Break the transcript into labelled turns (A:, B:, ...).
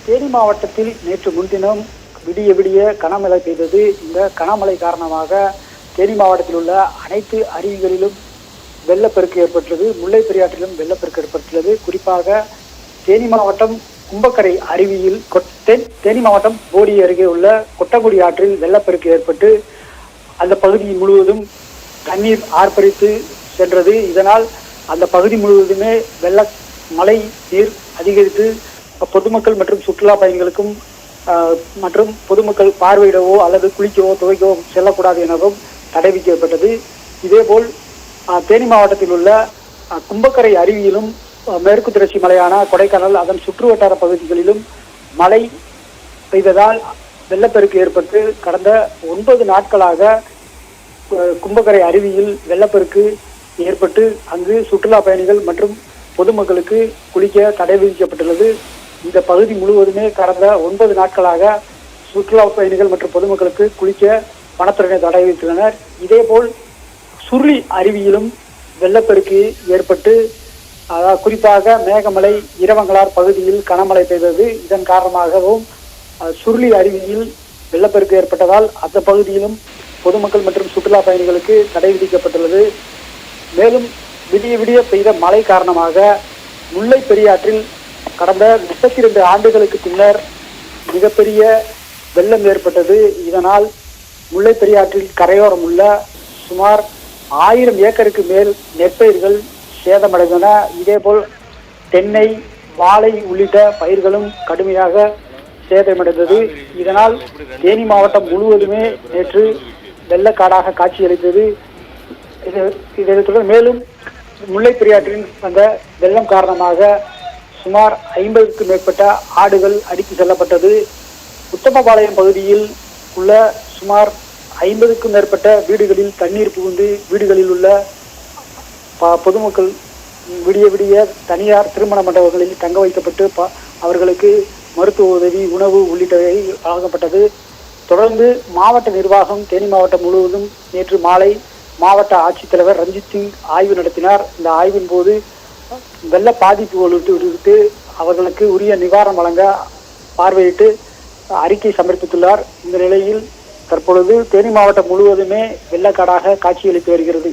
A: தேனி மாவட்டத்தில் நேற்று முன்தினம் விடிய விடிய கனமழை பெய்தது. இந்த கனமழை காரணமாக தேனி மாவட்டத்தில் உள்ள அனைத்து அருவிகளிலும் வெள்ளப்பெருக்கு ஏற்பட்டுள்ளது. முல்லை பெரியாற்றிலும் வெள்ளப்பெருக்கு ஏற்பட்டுள்ளது. குறிப்பாக தேனி மாவட்டம் கும்பக்கரை அருவியில் தேனி மாவட்டம் போடி அருகே உள்ள கொட்டக்குடி ஆற்றில் வெள்ளப்பெருக்கு ஏற்பட்டு அந்த பகுதி முழுவதும் தண்ணீர் ஆர்ப்பரித்து சென்றது. இதனால் அந்த பகுதி முழுவதுமே மழை நீர் அதிகரித்து பொதுமக்கள் மற்றும் சுற்றுலா பயணிகளுக்கும் மற்றும் பொதுமக்கள் பார்வையிடவோ அல்லது குளிக்கவோ துவைக்கவோ செல்லக்கூடாது எனவும் தடை விதிக்கப்பட்டது. இதேபோல் தேனி மாவட்டத்தில் உள்ள கும்பக்கரை அருவியிலும் மேற்கு தொடர்ச்சி மலையான கொடைக்கானல் அதன் சுற்றுவட்டார பகுதிகளிலும் மழை பெய்ததால் வெள்ளப்பெருக்கு ஏற்பட்டு கடந்த 9 நாட்களாக கும்பக்கரை அருவியில் வெள்ளப்பெருக்கு ஏற்பட்டு அங்கு சுற்றுலா பயணிகள் மற்றும் பொதுமக்களுக்கு குளிக்க தடை விதிக்கப்பட்டுள்ளது. இந்த பகுதி முழுவதுமே கடந்த 9 நாட்களாக சுற்றுலா பயணிகள் மற்றும் பொதுமக்களுக்கு குளிக்க வனத்துறையினர் தடை விதித்துள்ளனர். இதேபோல் சுருளி அருவியிலும் வெள்ளப்பெருக்கு ஏற்பட்டு குறிப்பாக மேகமலை இரவங்களார் பகுதியில் கனமழை பெய்தது. இதன் காரணமாகவும் சுருளி அருவியில் வெள்ளப்பெருக்கு ஏற்பட்டதால் அந்த பகுதியிலும் பொதுமக்கள் மற்றும் சுற்றுலா பயணிகளுக்கு தடை விதிக்கப்பட்டுள்ளது. மேலும் விடிய விடிய பெய்த மழை காரணமாக முல்லை பெரியாற்றில் கடந்த 32 ஆண்டுகளுக்கு பின்னர் மிகப்பெரிய வெள்ளம் ஏற்பட்டது. இதனால் முல்லை பெரியாற்றில் கரையோரம் உள்ள சுமார் 1000 ஏக்கருக்கு மேல் நெற்பயிர்கள் சேதமடைந்தன. இதேபோல் தென்னை, வாழை உள்ளிட்ட பயிர்களும் கடுமையாக சேதமடைந்தது. இதனால் தேனி மாவட்டம் முழுவதுமே நேற்று வெள்ளக்காடாக காட்சியளித்தது. இதைத் தொடர்ந்து மேலும் முல்லை பெரியாற்றின் அந்த வெள்ளம் காரணமாக சுமார் 50க்கும் மேற்பட்ட ஆடுகள் அடித்து செல்லப்பட்டது. உத்தமபாளையம் பகுதியில் உள்ள சுமார் 50க்கும் மேற்பட்ட வீடுகளில் தண்ணீர் புகுந்து வீடுகளில் உள்ள பொதுமக்கள் விடிய விடிய தனியார் திருமண மண்டபங்களில் தங்க வைக்கப்பட்டு அவர்களுக்கு மருத்துவ உதவி, உணவு உள்ளிட்டவை வழங்கப்பட்டது. தொடர்ந்து மாவட்ட நிர்வாகம் தேனி மாவட்டம் முழுவதும் நேற்று மாலை மாவட்ட ஆட்சித்தலைவர் ரஞ்சித் சிங் ஆய்வு நடத்தினார். இந்த ஆய்வின் போது வெள்ள பாதிப்பு குறித்து அவர்களுக்கு உரிய நிவாரணம் வழங்க பார்வையிட்டு அறிக்கை சமர்ப்பித்துள்ளார். இந்த நிலையில் தற்பொழுது தேனி மாவட்டம் முழுவதுமே வெள்ளக்காடாக காட்சியளித்து வருகிறது.